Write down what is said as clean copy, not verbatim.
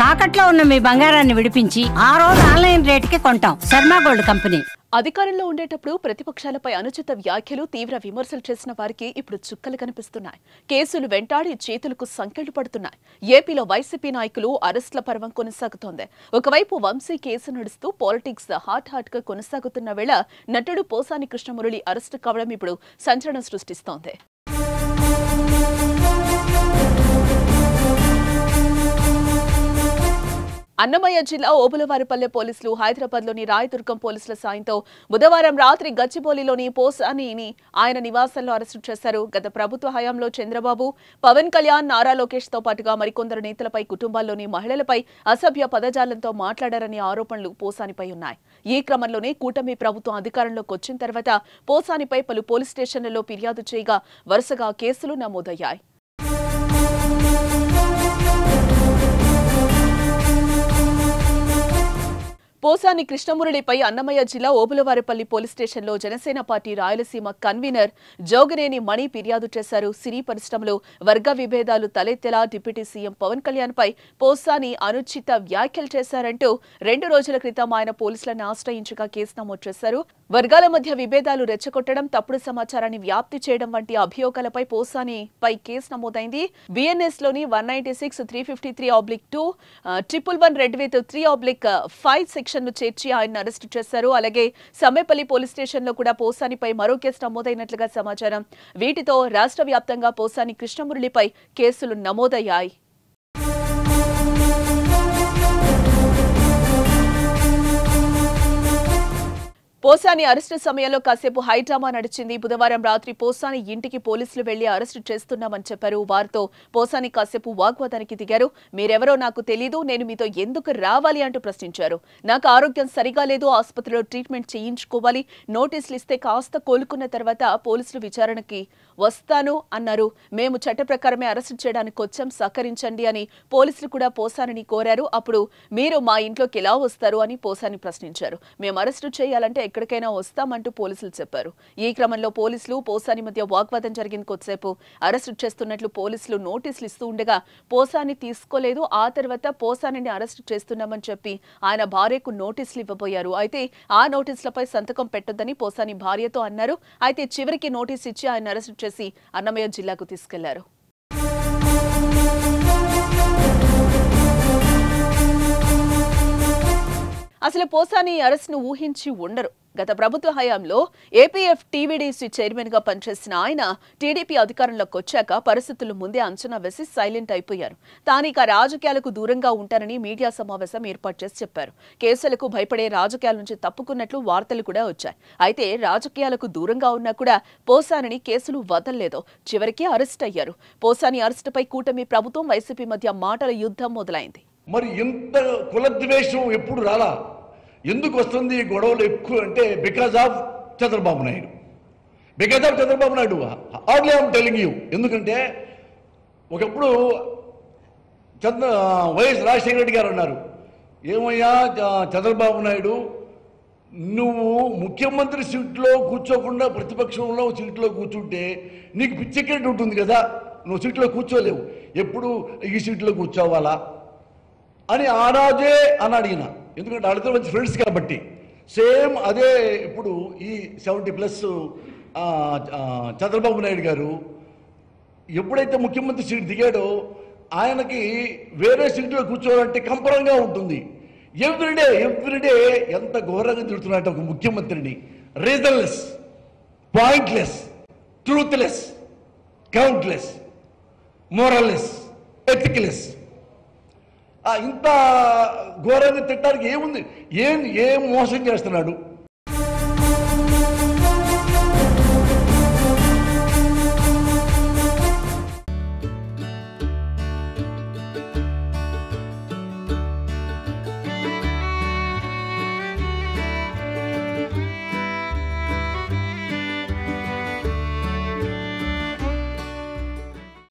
తాకట్లో ఉన్న మీ బంగారాన్ని విడిపించి ఆ రోజు ఆన్లైన్ రేటుకి కొంటాం. Sharma gold company. అధికారంలో ఉండేటప్పుడు ప్రతిపక్షాలపై అనుచిత వ్యాఖ్యలు, తీవ్ర విమర్శలు చేసిన వారికి ఇప్పుడు చుక్కలు కనిపిస్తున్నాయి. కేసులు వెంటాడి చేతులకు సంకెళ్లు పడుతున్నాయి. ఏపీలో వైసీపీ నాయకులు అరెస్టుల పర్వం కొనసాగుతోంది. ఒకవైపు వంశీ కేసు నడుస్తూ పాలిటిక్స్ హాట్ గా కొనసాగుతున్న వేళ నటుడు పోసాని కృష్ణమురళి అరెస్టు కావడం ఇప్పుడు సంచలనం సృష్టిస్తోంది. అన్నమయ్య జిల్లా ఓబులవారిపల్లె పోలీసులు హైదరాబాద్లోని రాయదుర్గం పోలీసుల సాయంతో బుధవారం రాత్రి గచ్చిబౌలిలోని పోసానిని ఆయన నివాసంలో అరెస్టు చేశారు. గత ప్రభుత్వ హయాంలో చంద్రబాబు, పవన్ కళ్యాణ్, నారా లోకేష్ తో పాటుగా మరికొందరు నేతలపై, కుటుంబాల్లోని మహిళలపై అసభ్య పదజాలంతో మాట్లాడారనే ఆరోపణలు పోసానిపై ఉన్నాయి. ఈ క్రమంలోనే కూటమి ప్రభుత్వం అధికారంలోకి వచ్చిన తర్వాత పోసానిపై పలు పోలీస్ స్టేషన్లలో ఫిర్యాదు చేయగా వరుసగా కేసులు నమోదయ్యాయి. పోసాని కృష్ణమురళిపై అన్నమయ్య జిల్లా ఓబులవారిపల్లి పోలీస్ స్టేషన్లో జనసేన పార్టీ రాయలసీమ కన్వీనర్ జోగినేని మణి ఫిర్యాదు చేశారు. సినీ పరిశ్రమలో వర్గ విభేదాలు తలెత్తేలా డిప్యూటీ సీఎం పవన్ కళ్యాణ్ పై పోసాని అనుచిత వ్యాఖ్యలు చేశారంటూ 2 రోజుల క్రితం ఆయన పోలీసులను ఆశ్రయించగా కేసు నమోదు చేశారు. వర్గాల మధ్య విభేదాలు రెచ్చగొట్టడం, తప్పుడు సమాచారాన్ని వ్యాప్తి చేయడం వంటి అభియోగాలపై పోసానిపై కేసు నమోదైంది. బిఎన్ఎస్ లోని 196, 353/2, 111 రెడ్ విత్ 3/5 సెక్షన్ను చేర్చి ఆయన అరెస్టు చేశారు. అలాగే సమ్మేపల్లి పోలీస్ స్టేషన్లో కూడా పోసానిపై మరో కేసు నమోదైనట్లుగా సమాచారం. వీటితో రాష్ట్ర వ్యాప్తంగా పోసాని కృష్ణమురళిపై కేసులు నమోదయ్యాయి. పోసాని అరెస్టు సమయంలో కాసేపు హైడ్రామా నడిచింది. బుధవారం రాత్రి పోసాని ఇంటికి పోలీసులు వెళ్లి అరెస్టు చేస్తున్నామని చెప్పారు. వారితో పోసాని కాసేపు వాగ్వాదానికి దిగారు. మీరెవరో నాకు తెలీదు, నేను మీతో ఎందుకు రావాలి అంటూ ప్రశ్నించారు. నాకు ఆరోగ్యం సరిగా లేదు, ఆసుపత్రిలో ట్రీట్మెంట్ చేయించుకోవాలి, నోటీసులు ఇస్తే కాస్త కోలుకున్న తర్వాత పోలీసులు విచారణకి వస్తాను అన్నారు. మేము చట్ట ప్రకారమే అరెస్టు చేయడానికి వచ్చాం, సహకరించండి అని పోలీసులు కూడా పోసానిని కోరారు. అప్పుడు మీరు మా ఇంట్లోకి ఎలా వస్తారు అని పోసాని ప్రశ్నించారు. మేము అరెస్టు చేయాలంటే ఎక్కడికైనా వస్తామంటూ పోలీసులు చెప్పారు. ఈ క్రమంలో పోలీసులు పోసాని మధ్య వాగ్వాదం జరిగింది. కొద్దిసేపు అరెస్టు చేస్తున్నట్లు పోలీసులు నోటీసులు ఇస్తూ ఉండగా పోసాని తీసుకోలేదు. ఆ తర్వాత పోసానిని అరెస్టు చేస్తున్నామని చెప్పి ఆయన భార్యకు నోటీసులు ఇవ్వబోయారు. అయితే ఆ నోటీసులపై సంతకం పెట్టొద్దని పోసాని భార్యతో అన్నారు. అయితే చివరికి నోటీసు ఇచ్చి ఆయన అరెస్టు చేసి అన్నమయ్య జిల్లాకు తీసుకెళ్లారు. అసలు పోసాని అరెస్ట్ను ఊహించి ఉండరు. గత ప్రభుత్వ హయాంలో ఏపీఎఫ్ టీవీడీసీ చైర్మన్ గా పనిచేసిన ఆయన టీడీపీ అధికారంలోకి వచ్చాక పరిస్థితులు ముందే అంచనా వేసి సైలెంట్ అయిపోయారు. తానిక రాజకీయాలకు దూరంగా ఉంటారని మీడియా సమావేశం ఏర్పాటు చేసి చెప్పారు. కేసులకు భయపడే రాజకీయాల నుంచి తప్పుకున్నట్లు వార్తలు కూడా వచ్చాయి. అయితే రాజకీయాలకు దూరంగా ఉన్నా కూడా పోసానిని కేసులు వదల్లేదు. చివరికి అరెస్ట్ అయ్యారు. పోసాని అరెస్టుపై కూటమి ప్రభుత్వం, వైసీపీ మధ్య మాటల యుద్ధం మొదలైంది. మరి ఇంత కులద్వేషం ఎప్పుడు రాలా? ఎందుకు వస్తుంది ఈ గొడవలు ఎక్కువ అంటే because of Chandrababu Naidu. Because of Chandrababu Naidu hardly I'm telling you. ఎందుకంటే ఒకప్పుడు వైఎస్ రాజశేఖర రెడ్డి గారు అన్నారు, ఏమయ్యా చంద్రబాబు నాయుడు, నువ్వు ముఖ్యమంత్రి సీట్లో కూర్చోకుండా ప్రతిపక్షంలో సీట్లో కూర్చుంటే నీకు పిచ్చెక్కినట్టు ఉంటుంది కదా, నువ్వు సీట్లో కూర్చోలేవు, ఎప్పుడు ఈ సీట్లో కూర్చోవాలా అని ఆరాజే అని అడిగిన. ఎందుకంటే వాళ్ళతో మంచి ఫ్రెండ్స్ కాబట్టి. సేమ్ అదే ఇప్పుడు ఈ 70+ చంద్రబాబు నాయుడు గారు ఎప్పుడైతే ముఖ్యమంత్రి సీట్ దిగాడో ఆయనకి వేరే సీట్లో కూర్చోవాలంటే కంపరంగా ఉంటుంది. ఎవ్రీడే ఎంత ఘోరంగా తిడుతున్నట్టు ఒక ముఖ్యమంత్రిని. రీజన్లెస్, పాయింట్లెస్, ట్రూత్లెస్, కౌంట్లెస్, మోరల్లెస్, ఎథిక్లెస్. ఇంత ఘోరంగా తిట్టడానికి ఏముంది? ఏం మోసం చేస్తున్నాడు?